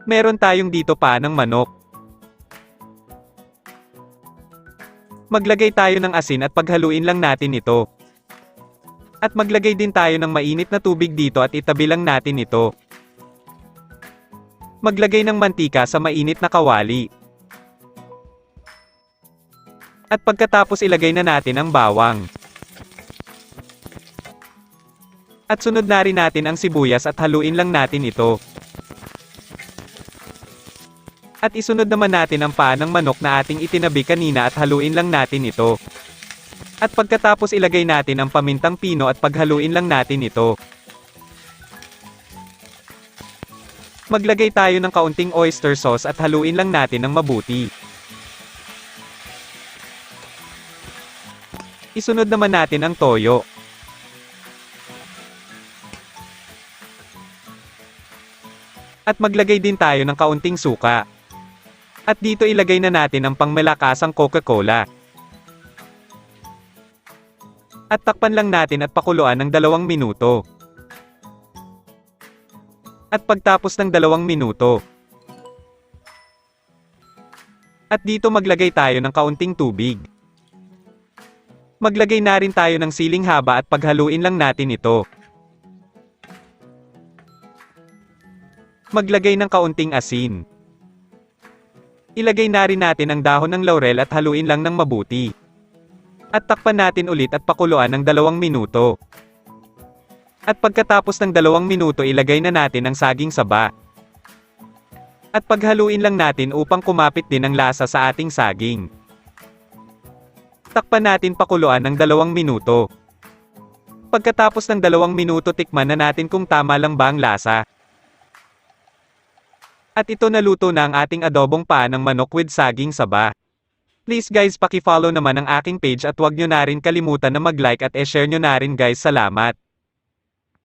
Meron tayong dito pa ng manok. Maglagay tayo ng asin at paghaluin lang natin ito. At maglagay din tayo ng mainit na tubig dito at itabi lang natin ito. Maglagay ng mantika sa mainit na kawali. At pagkatapos ilagay na natin ang bawang. At sunod na rin natin ang sibuyas at haluin lang natin ito. At isunod naman natin ang paa ng manok na ating itinabi kanina at haluin lang natin ito. At pagkatapos ilagay natin ang pamintang pino at paghaluin lang natin ito. Maglagay tayo ng kaunting oyster sauce at haluin lang natin ng mabuti. Isunod naman natin ang toyo. At maglagay din tayo ng kaunting suka. At dito ilagay na natin ang pangmalakasang Coca-Cola. At takpan lang natin at pakuluan ng 2 minuto. At pagtapos ng 2 minuto. At dito maglagay tayo ng kaunting tubig. Maglagay na rin tayo ng siling haba at paghaluin lang natin ito. Maglagay ng kaunting asin. Ilagay na rin natin ang dahon ng laurel at haluin lang ng mabuti. At takpan natin ulit at pakuluan ng 2 minuto. At pagkatapos ng 2 minuto ilagay na natin ang saging saba. At paghaluin lang natin upang kumapit din ang lasa sa ating saging. Takpan natin pakuluan ng 2 minuto. Pagkatapos ng 2 minuto tikman na natin kung tama lang ba ang lasa. At ito naluto na ang ating adobong paa ng manok with saging saba. Please guys paki-follow naman ang aking page at huwag nyo na rin kalimutan na mag-like at e-share nyo na rin guys. Salamat.